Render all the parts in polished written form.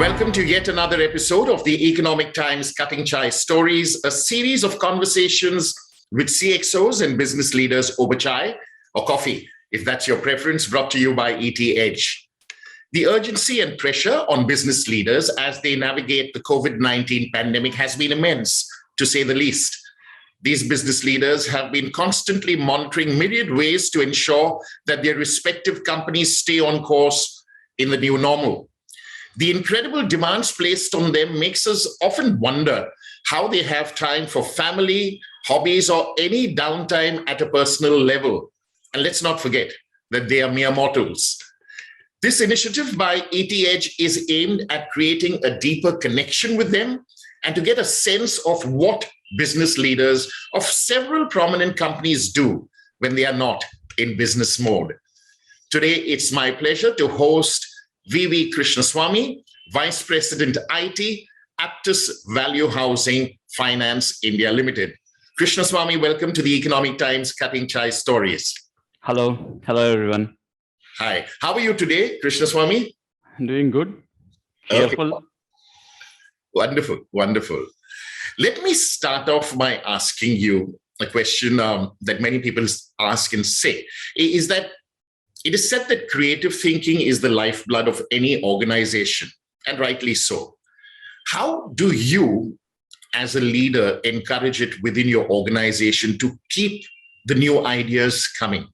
Welcome to yet another episode of the Economic Times Cutting Chai Stories, a series of conversations with CXOs and business leaders over chai or coffee, if that's your preference, brought to you by ET Edge. The urgency and pressure on business leaders as they navigate the COVID-19 pandemic has been immense, to say the least. These business leaders have been constantly monitoring myriad ways to ensure that their respective companies stay on course in the new normal. The incredible demands placed on them makes us often wonder how they have time for family, hobbies, or any downtime at a personal level. And let's not forget that they are mere mortals. This initiative by ET Edge is aimed at creating a deeper connection with them and to get a sense of what business leaders of several prominent companies do when they are not in business mode. Today, it's my pleasure to host V.V. Krishnaswamy, Vice President IT, Aptus Value Housing Finance India Limited. Krishnaswamy, welcome to the Economic Times Cutting Chai Stories. Hello everyone. Hi, how are you today, Krishnaswamy? I'm doing good. Cheerful. Okay. Wonderful. Let me start off by asking you a question that many people ask and say, is that it is said that creative thinking is the lifeblood of any organization, and rightly so. How do you, as a leader, encourage it within your organization to keep the new ideas coming?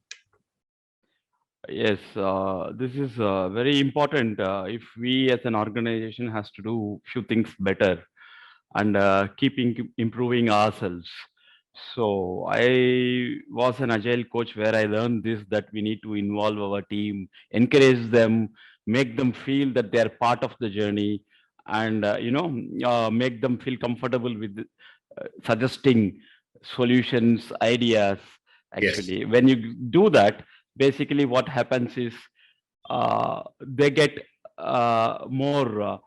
Yes, this is very important. If we as an organization has to do few things better and keeping improving ourselves. So I was an agile coach where I learned this, that we need to involve our team, encourage them, make them feel that they are part of the journey, and make them feel comfortable with suggesting solutions, ideas. Actually, Yes. when you do that, basically what happens is they get more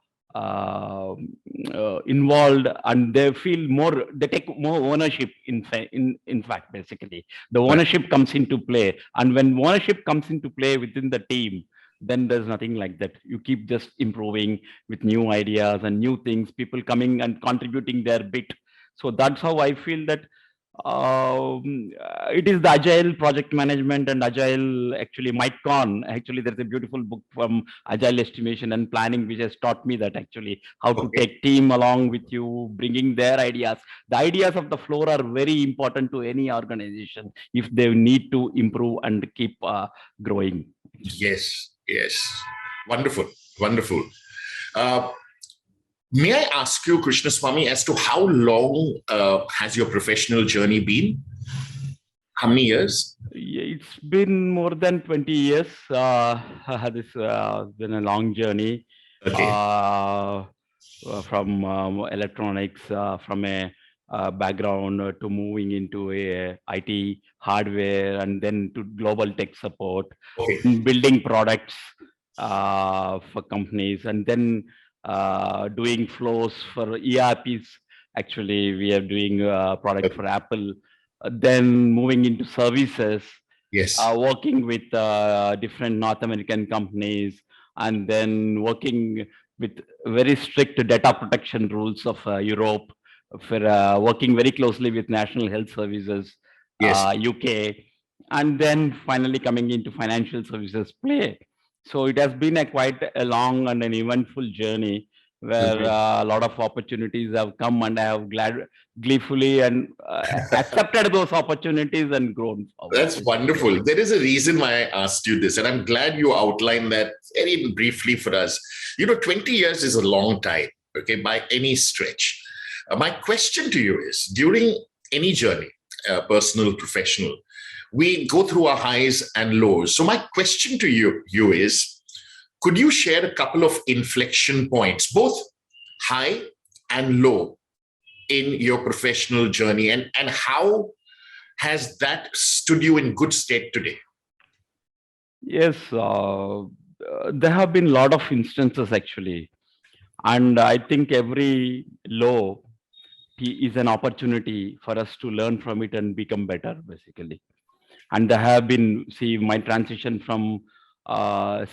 involved, and they feel more, they take more ownership. In fact, basically the ownership comes into play, and when ownership comes into play within the team, then there's nothing like that. You keep just improving with new ideas and new things, people coming and contributing their bit. So that's how I feel that it is the agile project management and agile, actually Mike Kahn, actually there's a beautiful book from agile estimation and planning which has taught me that actually how to take team along with you, bringing their ideas. The ideas of the floor are very important to any organization if they need to improve and keep growing. Yes. Wonderful. May I ask you, Krishnaswamy, as to how long has your professional journey been? How many years? It's been more than 20 years. This has been a long journey. Okay. From electronics, from a background to moving into a IT hardware, and then to global tech support, building products for companies, and then doing flows for ERPs. Actually, we are doing a product for Apple. Then moving into services. Yes. Working with different North American companies, and then working with very strict data protection rules of Europe, for working very closely with National Health Services, UK, and then finally coming into financial services play. So it has been quite a long and an eventful journey where a lot of opportunities have come, and I have gleefully and accepted those opportunities and grown forward. That's wonderful. There is a reason why I asked you this, and I'm glad you outlined that very briefly for us. 20 years is a long time, okay, by any stretch. My question to you is, during any journey, personal, professional, we go through our highs and lows. So my question to you is, could you share a couple of inflection points, both high and low, in your professional journey, and how has that stood you in good stead today? Yes, there have been a lot of instances actually, and I think every low is an opportunity for us to learn from it and become better, basically. And there have been, see, my transition from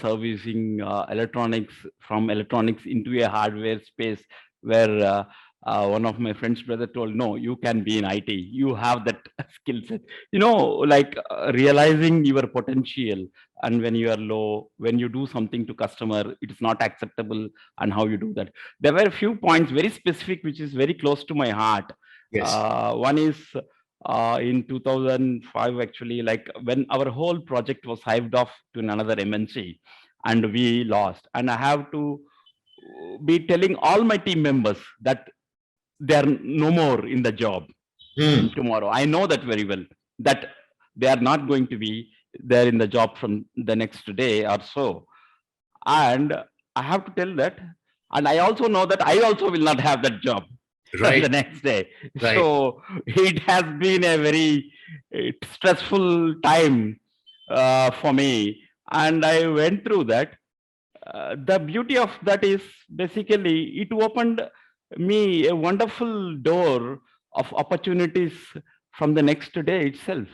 servicing electronics, from electronics into a hardware space, where one of my friend's brother told, no, you can be in IT, you have that skill set, like realizing your potential. And when you are low, when you do something to customer, it is not acceptable, and how you do that. There were a few points very specific which is very close to my heart. Yes. One is in 2005, actually, like when our whole project was hived off to another MNC and we lost. And I have to be telling all my team members that they are no more in the job tomorrow. I know that very well, that they are not going to be there in the job from the next day or so. And I have to tell that. And I also know that I also will not have that job Right. the next day. Right. So it has been a very stressful time for me. And I went through that. The beauty of that is basically it opened me a wonderful door of opportunities from the next day itself.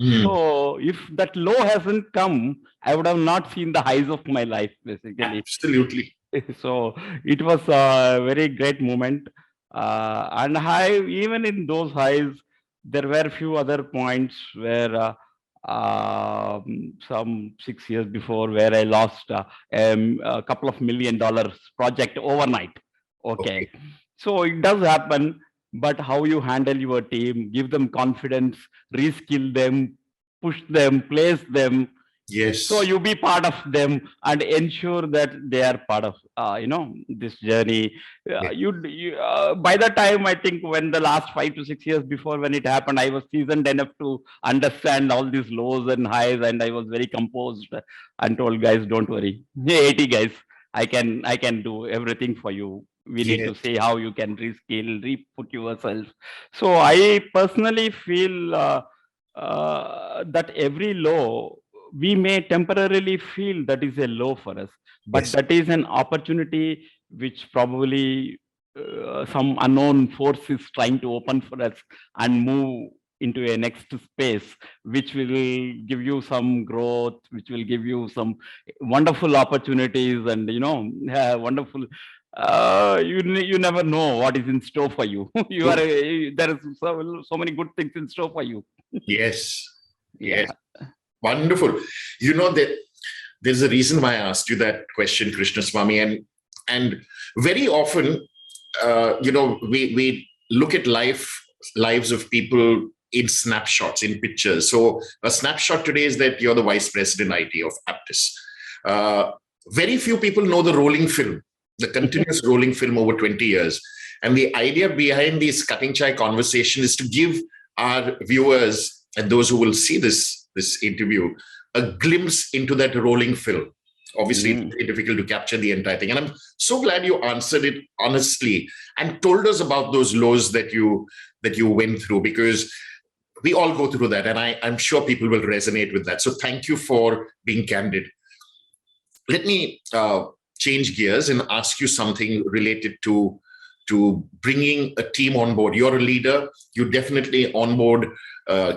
So if that low hasn't come, I would have not seen the highs of my life, basically. Absolutely. So it was a very great moment. And even in those highs, there were a few other points where some 6 years before, where I lost a couple of $1 million project overnight. Okay. So it does happen, but how you handle your team, give them confidence, reskill them, push them, place them. Yes. So you be part of them and ensure that they are part of, this journey. By the time, I think when the last 5 to 6 years before when it happened, I was seasoned enough to understand all these lows and highs, and I was very composed and told, guys, don't worry. Hey, 80 guys, I can do everything for you. We need to see how you can reskill, re-put yourself. So I personally feel that every low, we may temporarily feel that is a low for us, but that is an opportunity which probably some unknown force is trying to open for us and move into a next space, which will give you some growth, which will give you some wonderful opportunities, and wonderful. You never know what is in store for you. There is so many good things in store for you. Yes. Yeah. Wonderful. That there's a reason why I asked you that question, Krishnaswami, and very often, we look at lives of people in snapshots, in pictures. So a snapshot today is that you're the vice president IT of Aptus. Very few people know the rolling film, the continuous rolling film over 20 years. And the idea behind these cutting chai conversation is to give our viewers and those who will see this interview a glimpse into that rolling film. Obviously, it's very difficult to capture the entire thing. And I'm so glad you answered it honestly and told us about those lows that you went through, because we all go through that. And I'm sure people will resonate with that. So thank you for being candid. Let me change gears and ask you something related to bringing a team on board. You're a leader. You definitely onboard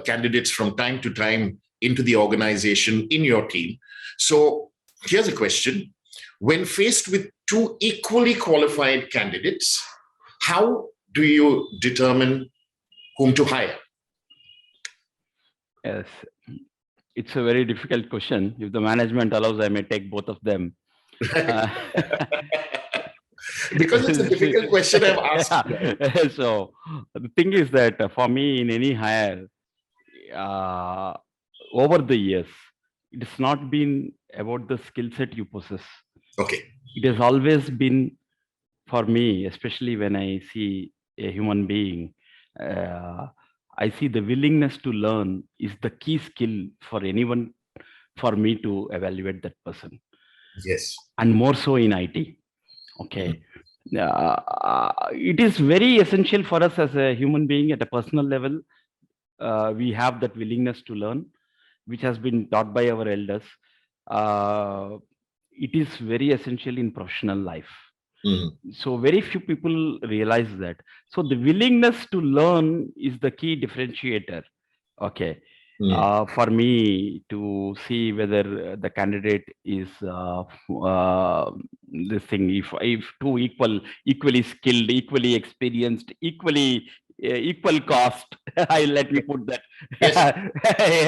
candidates from time to time into the organization in your team. So here's a question. When faced with two equally qualified candidates, how do you determine whom to hire? Yes, it's a very difficult question. If the management allows, I may take both of them. Because it's a difficult question I've asked. Yeah. So the thing is that for me, in any hire, over the years, it has not been about the skill set you possess. Okay. It has always been, for me, especially when I see a human being, I see the willingness to learn is the key skill for anyone, for me to evaluate that person. Yes. And more so in IT. Okay. It is very essential for us as a human being at a personal level. We have that willingness to learn, which has been taught by our elders. It is very essential in professional life. So very few people realize that. So the willingness to learn is the key differentiator. Okay. For me to see whether the candidate is this thing, if two equally skilled, equally experienced, equally equal cost. I let me put that. Yes.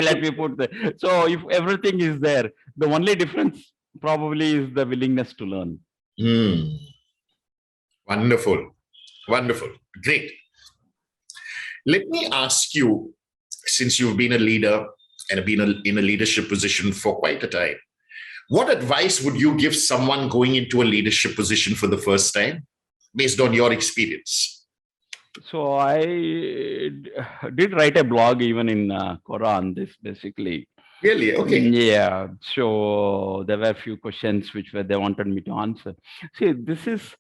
Let me put that. So if everything is there, the only difference probably is the willingness to learn. Wonderful. Wonderful. Great. Let me ask you, since you've been a leader and have been in a leadership position for quite a time, what advice would you give someone going into a leadership position for the first time, based on your experience? So I did write a blog even in Quran, this basically. Really? Okay. Yeah. So there were a few questions which they wanted me to answer. See, this is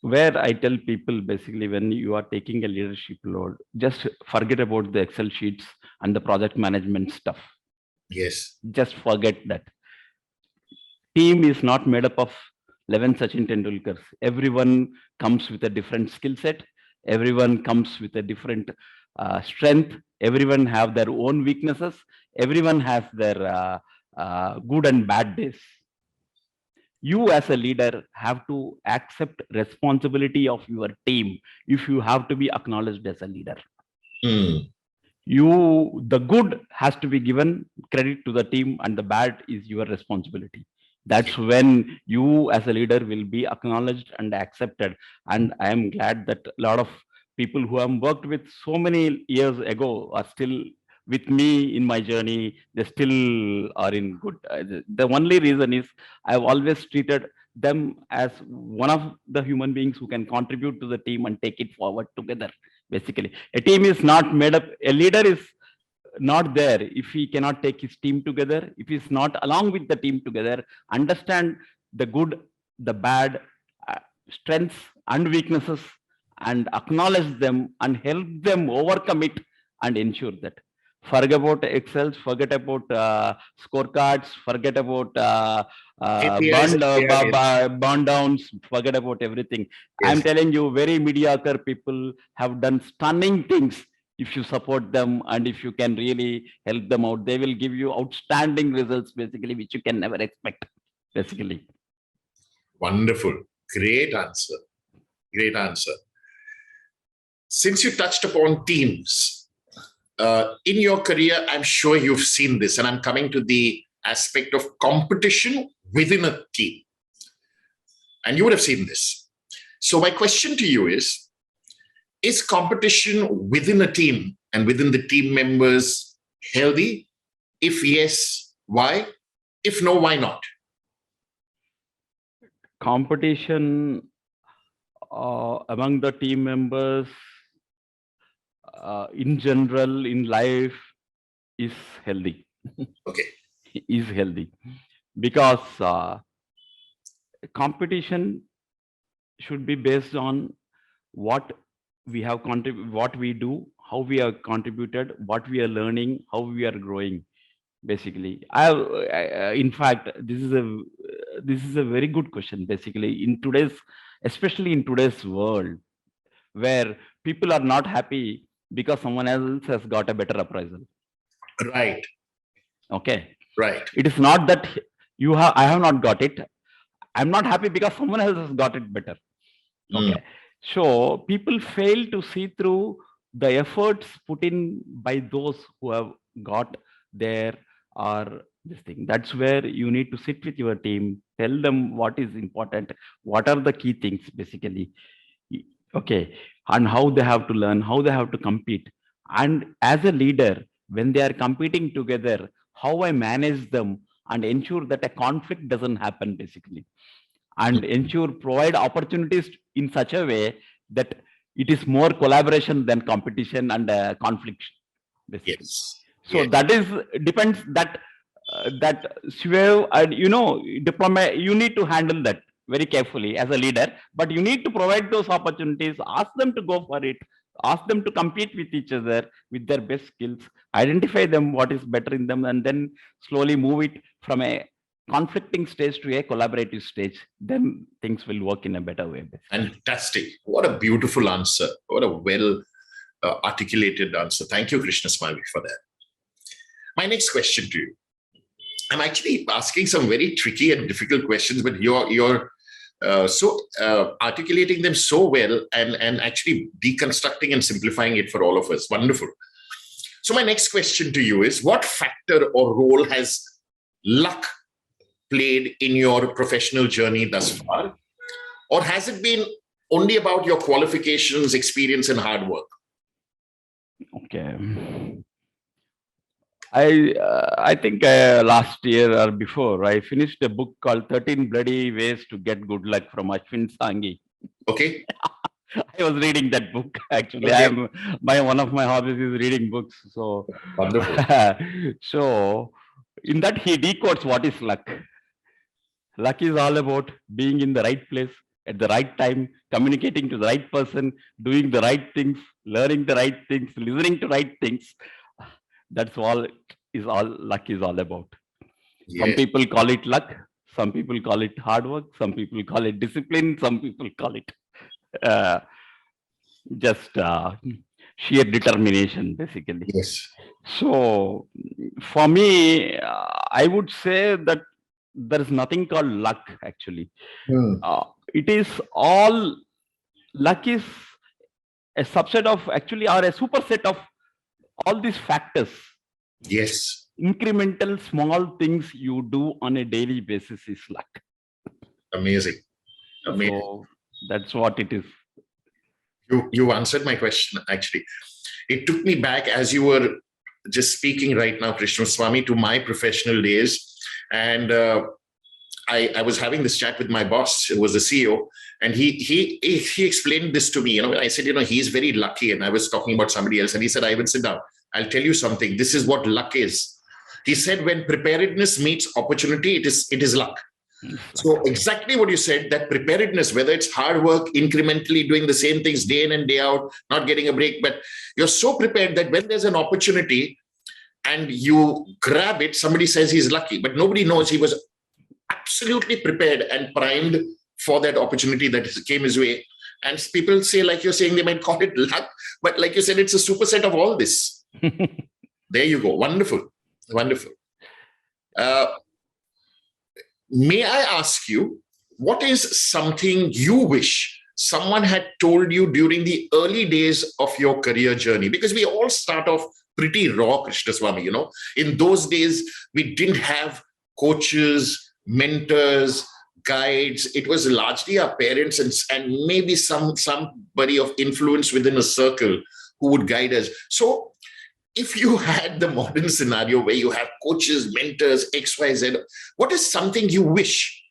where I tell people basically, when you are taking a leadership role, just forget about the Excel sheets and the project management stuff. Yes. Just forget that. Team is not made up of 11 Sachin Tendulkars. Everyone comes with a different skill set. Everyone comes with a different strength. Everyone have their own weaknesses. Everyone has their good and bad days. You as a leader have to accept responsibility of your team if you have to be acknowledged as a leader. The good has to be given credit to the team, and the bad is your responsibility. That's when you as a leader will be acknowledged and accepted. And I am glad that a lot of people who have worked with so many years ago are still with me in my journey. They still are in good. The only reason is I've always treated them as one of the human beings who can contribute to the team and take it forward together. Basically, a team is not made up. A leader is not there if he cannot take his team together, if he's not along with the team together, understand the good, the bad, strengths and weaknesses, and acknowledge them and help them overcome it and ensure that. Forget about Excels, forget about scorecards, forget about burn downs, forget about everything. Yes. I'm telling you, very mediocre people have done stunning things. If you support them and if you can really help them out, they will give you outstanding results, basically, which you can never expect, basically. Wonderful. Great answer. Great answer. Since you touched upon teams, in your career, I'm sure you've seen this, and I'm coming to the aspect of competition within a team. And you would have seen this. So my question to you is competition within a team and within the team members healthy? If yes, why? If no, why not? Competition among the team members in general in life is healthy. Okay. Is healthy because competition should be based on what we have what we do, how we have contributed, what we are learning, how we are growing. Basically, in fact, this is a very good question. Basically, especially in today's world, where people are not happy because someone else has got a better appraisal. Right. Okay. Right. It is not that I have not got it. I'm not happy because someone else has got it better. Okay. So people fail to see through the efforts put in by those who have got there or this thing. That's where you need to sit with your team, tell them what is important, what are the key things, basically. Okay. And how they have to learn, how they have to compete. And as a leader, when they are competing together, how I manage them and ensure that a conflict doesn't happen, basically. And provide opportunities in such a way that it is more collaboration than competition and conflict, basically. Yes. So yes. That is depends that Swev, and diploma, you need to handle that very carefully as a leader, but you need to provide those opportunities, ask them to go for it, ask them to compete with each other with their best skills, identify them what is better in them, and then slowly move it from a conflicting stage to a collaborative stage. Then things will work in a better way, basically. Fantastic. What a beautiful answer. What a well articulated answer. Thank you, Krishnaswami, for that. My next question to you. I'm actually asking some very tricky and difficult questions, but you're articulating them so well and actually deconstructing and simplifying it for all of us. Wonderful. So my next question to you is, what factor or role has luck played in your professional journey thus far? Or has it been only about your qualifications, experience, and hard work? Okay. I think last year or before, I finished a book called 13 Bloody Ways to Get Good Luck from Ashwin Sanghi. Okay. I was reading that book actually. Okay. One of my hobbies is reading books. So Wonderful. so in that he decodes what is luck. Luck is all about being in the right place at the right time, communicating to the right person, doing the right things, learning the right things, listening to right things. That's all luck is all about. Yeah. Some people call it luck. Some people call it hard work. Some people call it discipline. Some people call it just sheer determination, basically. Yes. So for me, I would say that there is nothing called luck, actually. It is all, luck is a subset of, actually, or a superset of all these factors. Yes. Incremental small things you do on a daily basis is luck. Amazing. Amazing. So that's what it is. You answered my question, actually. It took me back, as you were just speaking right now, Krishnaswami, to my professional days. And I was having this chat with my boss, who was the CEO, and he explained this to me. I said, he's very lucky. And I was talking about somebody else. And he said, Ivan, sit down. I'll tell you something. This is what luck is. He said, when preparedness meets opportunity, it is luck. So exactly what you said, that preparedness, whether it's hard work, incrementally doing the same things day in and day out, not getting a break, but you're so prepared that when there's an opportunity and you grab it, somebody says he's lucky, but nobody knows he was absolutely prepared and primed for that opportunity that came his way. And people say, like you're saying, they might call it luck, but like you said, it's a superset of all this. There you go. Wonderful. Wonderful. May I ask you, what is something you wish someone had told you during the early days of your career journey? Because we all start off pretty raw, Krishnaswami, In those days, we didn't have coaches, mentors, guides. It was largely our parents and maybe somebody of influence within a circle who would guide us. So if you had the modern scenario where you have coaches, mentors, XYZ, what is something you wish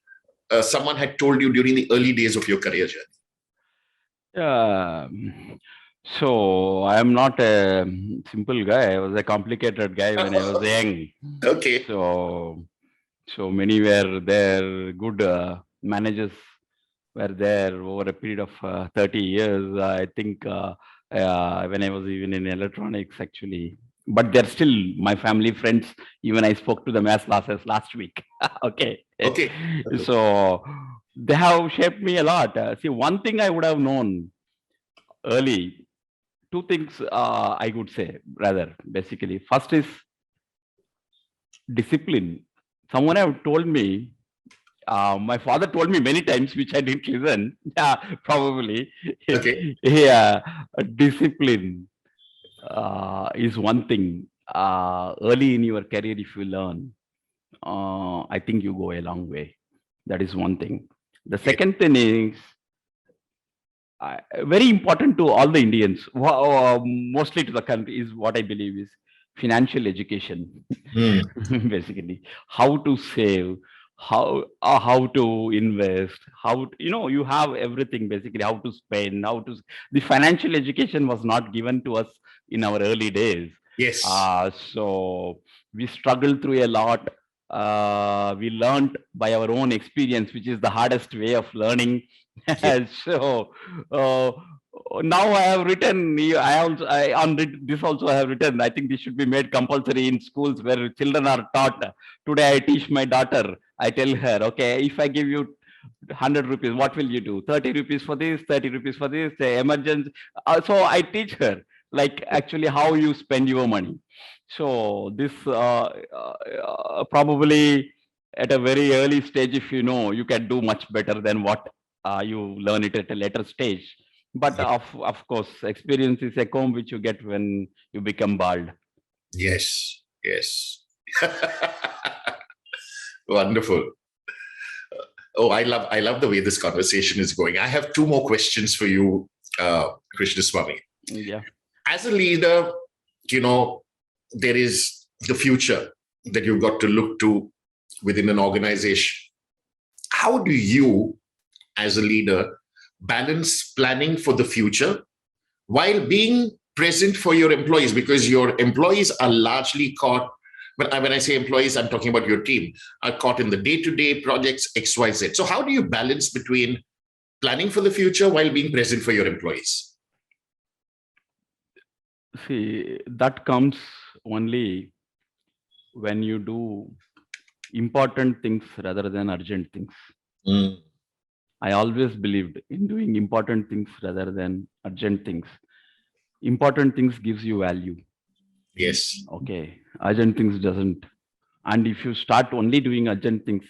someone had told you during the early days of your career journey? So I am not a simple guy. I was a complicated guy when I was young. Okay. So many were there, good managers were there over a period of 30 years. I think when I was even in electronics, actually. But they're still my family, friends. Even I spoke to them as last week. Okay. So they have shaped me a lot. See, one thing I would have known early, two things I would say, rather, basically. First is discipline. Someone have told me, my father told me many times, which I didn't listen. Probably. Okay. Discipline is one thing. Early in your career, if you learn, I think you go a long way. That is one thing. The second thing is very important to all the Indians, mostly to the country, is what I believe is financial education. Basically, how to save, how to invest, you have everything, basically, how to spend, the financial education was not given to us in our early days. Yes. So we struggled through a lot. We learned by our own experience, which is the hardest way of learning. Yes. So now I have written, this also I have written, I think this should be made compulsory in schools where children are taught. Today I teach my daughter, I tell her, okay, if I give you 100 rupees, what will you do? 30 rupees for this, 30 rupees for this, emergency. So I teach her. like actually how you spend your money. So this probably at a very early stage, if you know, you can do much better than what you learn it at a later stage. But of course, experience is a comb which you get when you become bald. Yes, yes. Wonderful. Oh, I love the way this conversation is going. I have two more questions for you, Krishnaswamy. Yeah. As a leader, you know, there is the future that you've got to look to within an organization. How do you, as a leader, balance planning for the future while being present for your employees? Because your employees are largely caught, but when I say employees, I'm talking about your team, are caught in the day-to-day projects XYZ. So how do you balance between planning for the future while being present for your employees? See, that comes only when you do important things rather than urgent things. I always believed in doing important things rather than urgent things. Important things gives you value. Yes. Okay. Urgent things doesn't. And if you start only doing urgent things,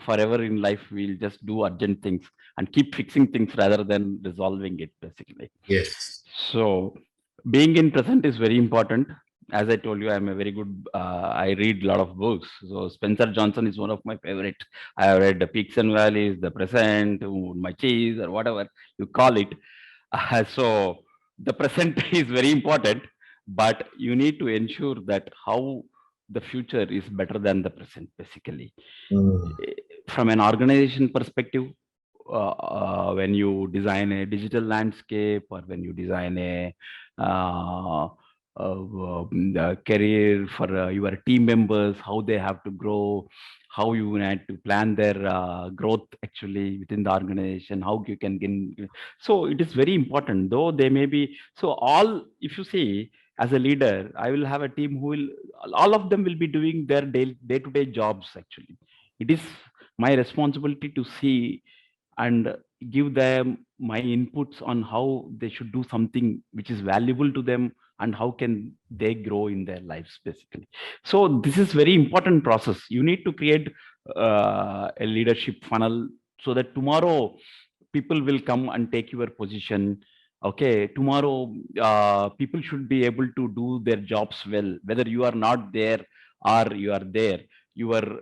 forever in life, we'll just do urgent things and keep fixing things rather than resolving it, basically. Yes. So being in present is very important. As I told you, I'm a very good, I read a lot of books. So Spencer Johnson is one of my favorite. I have read The Peaks and Valleys, The Present, My Cheese, or whatever you call it. So the present is very important, but you need to ensure that how the future is better than the present, basically. From an organization perspective, when you design a digital landscape or when you design a career for your team members, how they have to grow, how you need to plan their growth actually within the organization, how you can gain. So it is very important, though they may be, so all, if you see, as a leader, I will have a team who will, all of them will be doing their day-to-day jobs actually. It is my responsibility to see and give them my inputs on how they should do something which is valuable to them and how can they grow in their lives, basically. So this is very important process. You need to create a leadership funnel so that tomorrow people will come and take your position. Okay, tomorrow people should be able to do their jobs well, whether you are not there or you are there. Your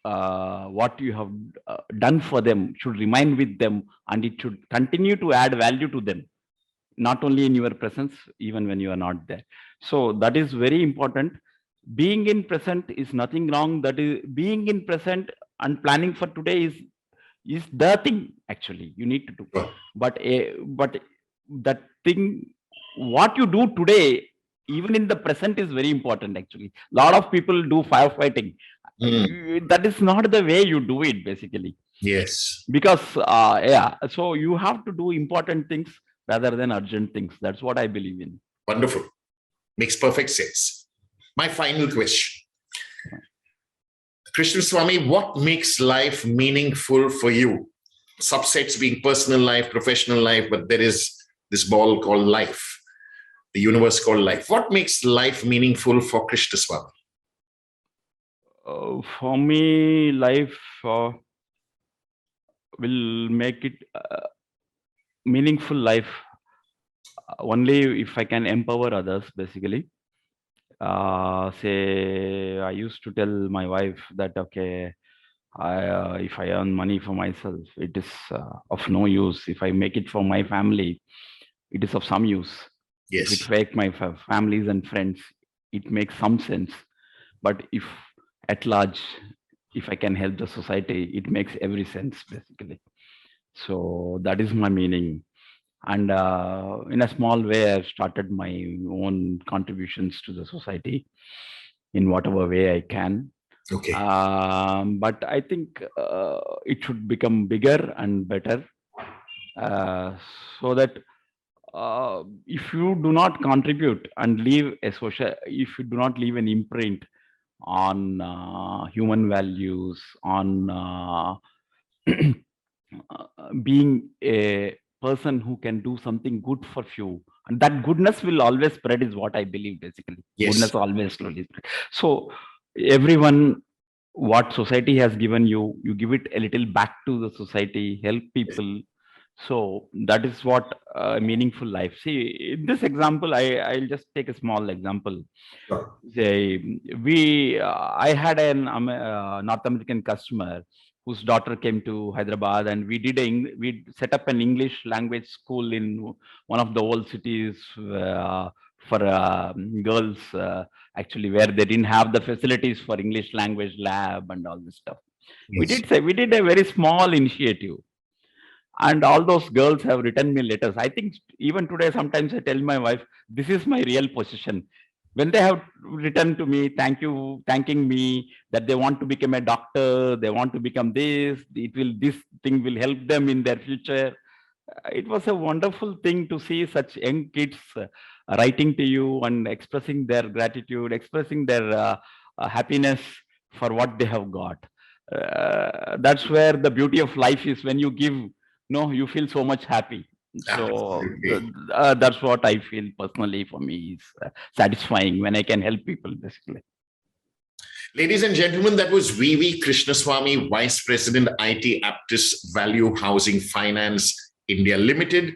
what you have done for them should remain with them, and it should continue to add value to them, not only in your presence, even when you are not there. So that is very important. Being in present is nothing wrong. That is, being in present and planning for today is the thing actually you need to do. But that thing, what you do today, even in the present, is very important actually. A lot of people do firefighting. That is not the way you do it, basically. Yes. Because yeah, so you have to do important things rather than urgent things. That's what I believe in. Wonderful. Makes perfect sense. My final question. Krishnaswamy, what makes life meaningful for you? Subsets being personal life, professional life, but there is this ball called life, the universe called life. What makes life meaningful for Krishnaswamy? For me, life will make it meaningful life only if I can empower others, basically. Say, I used to tell my wife that, okay, if I earn money for myself, it is of no use. If I make it for my family, it is of some use. Yes. If it make my families and friends, it makes some sense. But if at large, if I can help the society, it makes every sense, basically. So that is my meaning. And in a small way, I've started my own contributions to the society in whatever way I can. Okay. But I think it should become bigger and better, so that if you do not contribute and leave a social, if you do not leave an imprint on human values, on being a person who can do something good for few, and that goodness will always spread is what I believe basically. Yes. Goodness always slowly spread. So everyone, what society has given you, you give it a little back to the society, help people. So that is what meaningful life. See, in this example, I'll just take a small example. Sure. Say, I had an North American customer whose daughter came to Hyderabad, and we set up an English language school in one of the old cities for girls, actually, where they didn't have the facilities for English language lab and all this stuff. Yes. We did a very small initiative, and all those girls have written me letters. I think even today, sometimes I tell my wife, this is my real position. When they have written to me, thanking me that they want to become a doctor, they want to become this thing will help them in their future. It was a wonderful thing to see such young kids writing to you and expressing their gratitude, expressing their happiness for what they have got. That's where the beauty of life is. When you give, no, you feel so much happy. So that's what I feel personally for me is satisfying when I can help people basically. Ladies and gentlemen, that was V.V. Krishnaswamy, Vice President IT Aptus Value Housing Finance India Limited,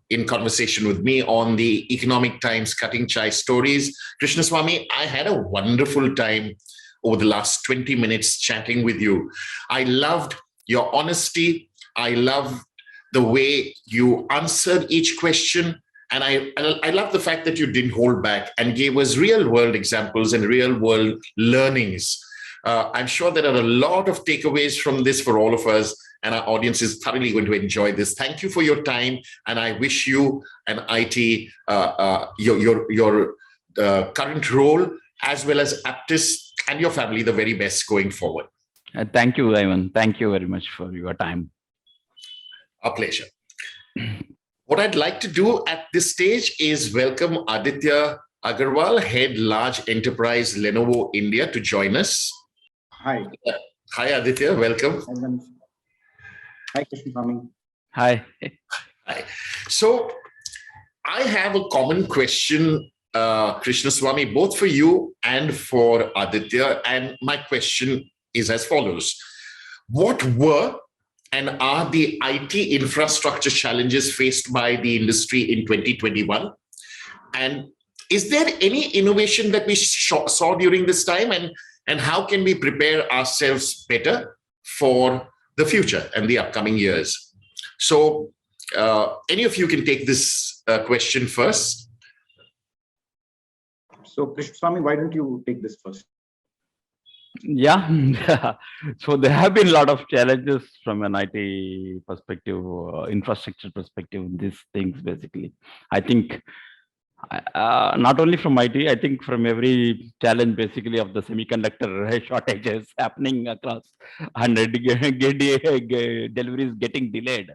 in conversation with me on the Economic Times Cutting Chai Stories. Krishnaswamy, I had a wonderful time over the last 20 minutes chatting with you. I loved your honesty. I loved the way you answered each question. And I love the fact that you didn't hold back and gave us real world examples and real world learnings. I'm sure there are a lot of takeaways from this for all of us, and our audience is thoroughly going to enjoy this. Thank you for your time, and I wish you and IT, your current role, as well as Aptus and your family, the very best going forward. Thank you, Ivan. Thank you very much for your time. Our pleasure. What I'd like to do at this stage is welcome Aditya Agarwal, Head Large Enterprise Lenovo India, to join us. Hi. Hi, Aditya. Welcome. Hi, Krishnaswamy. Hi. Hi. So I have a common question, Krishnaswamy, both for you and for Aditya. And my question is as follows. What were and are the IT infrastructure challenges faced by the industry in 2021? And is there any innovation that we saw during this time? And how can we prepare ourselves better for the future and the upcoming years? So any of you can take this question first. So Krishnaswamy, why don't you take this first? Yeah, so there have been a lot of challenges from an IT perspective, infrastructure perspective, these things basically. I think not only from IT, I think from every challenge basically of the semiconductor shortages happening across and deliveries getting delayed.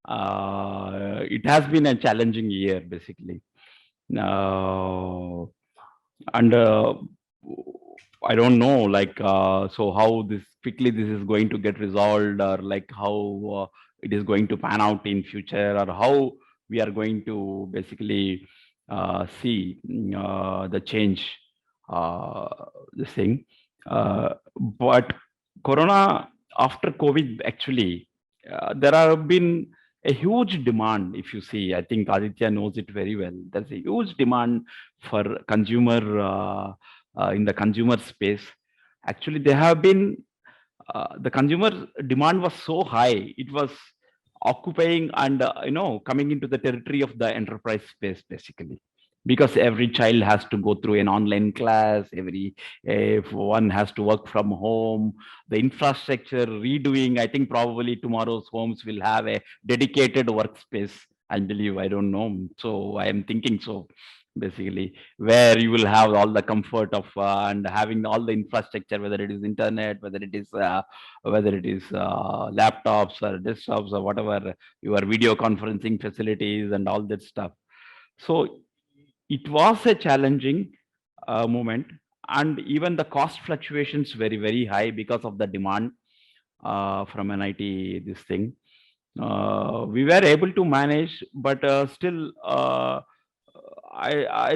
It has been a challenging year basically. And I don't know, like, so how quickly this is going to get resolved, or like how it is going to pan out in future, or how we are going to basically see the change, this thing. But Corona, after COVID, actually, there have been a huge demand. If you see, I think Aditya knows it very well. There's a huge demand for consumer, in the consumer space. Actually, there have been, the consumer demand was so high, it was occupying and coming into the territory of the enterprise space basically, because every child has to go through an online class, if one has to work from home, the infrastructure redoing. I think probably tomorrow's homes will have a dedicated workspace, I believe. I don't know, so I am thinking so basically, where you will have all the comfort of and having all the infrastructure, whether it is internet, whether it is laptops or desktops or whatever, your video conferencing facilities and all that stuff. So it was a challenging moment, and even the cost fluctuations very high because of the demand from an IT this thing. We were able to manage, but still, I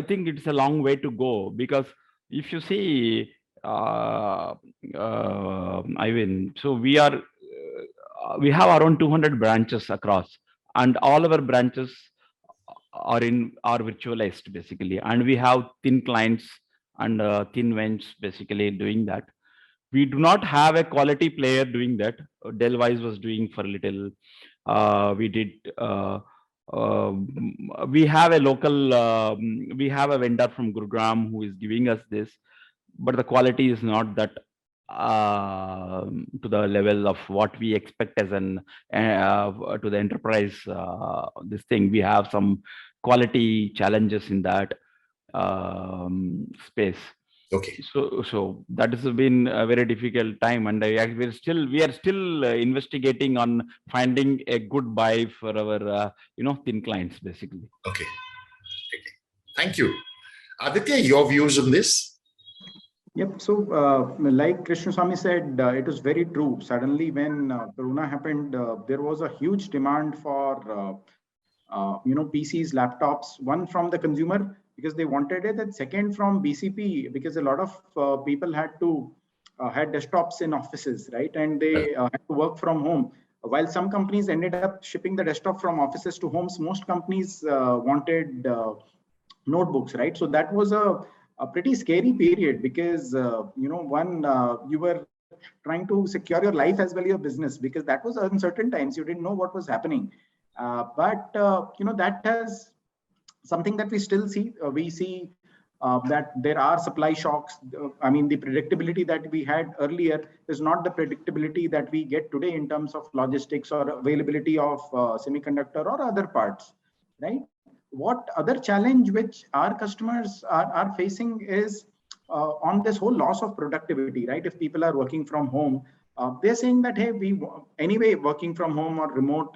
think it's a long way to go, because if you see, Ivan, so we have around 200 branches across, and all our branches are virtualized basically, and we have thin clients and thin bench basically doing that. We do not have a quality player doing that. Delwise was doing for a little. We did. We have a local. We have a vendor from Gurugram who is giving us this, but the quality is not that to the level of what we expect as an to the enterprise. This thing, we have some quality challenges in that space. Okay. So that has been a very difficult time, and we are still investigating on finding a good buy for our thin clients basically. Okay. Thank you. Aditya, your views on this? Yep. So, like Krishnaswami said, it was very true. Suddenly, when Corona happened, there was a huge demand for PCs, laptops. One from the consumer because they wanted it, and second from BCP because a lot of people had desktops in offices, right? And they had to work from home. While some companies ended up shipping the desktop from offices to homes, most companies wanted notebooks, right? So that was a pretty scary period because you were trying to secure your life as well as your business, because that was uncertain times. You didn't know what was happening, but that has something that we still see. We see that there are supply shocks. I mean, the predictability that we had earlier is not the predictability that we get today in terms of logistics or availability of semiconductor or other parts, right? What other challenge which our customers are facing is on this whole loss of productivity, right? If people are working from home, they're saying that, hey, anyway, working from home or remote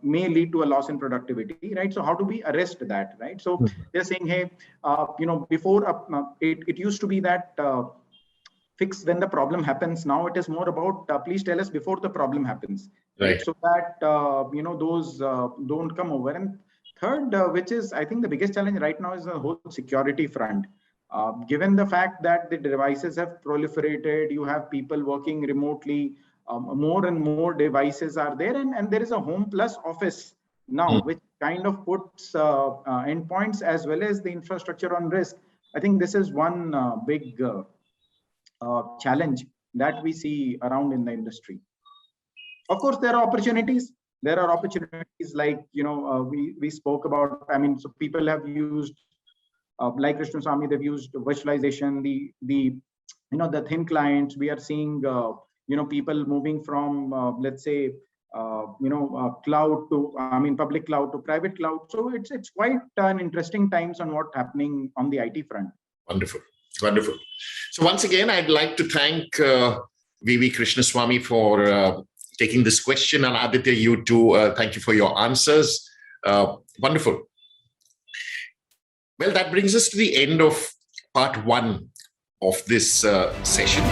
may lead to a loss in productivity, right? So how do we arrest that, right? So they're saying, hey, before it used to be that fix when the problem happens. Now it is more about please tell us before the problem happens, right? So that those don't come over. And third, which is I think the biggest challenge right now, is the whole security front. Given the fact that the devices have proliferated, you have people working remotely, more and more devices are there, and there is a home plus office now, which kind of puts endpoints as well as the infrastructure on risk. I think this is one big challenge that we see around in the industry. Of course, there are opportunities. There are opportunities like we spoke about. I mean, so people have used like Krishnaswami, they've used virtualization, the thin clients. We are seeing people moving from let's say cloud to public cloud to private cloud. So it's quite an interesting times on what's happening on the IT front. Wonderful. So once again, I'd like to thank V.V. Krishnaswamy for taking this question, and Aditya, you too. Thank you for your answers. Wonderful. Well, that brings us to the end of part one of this session.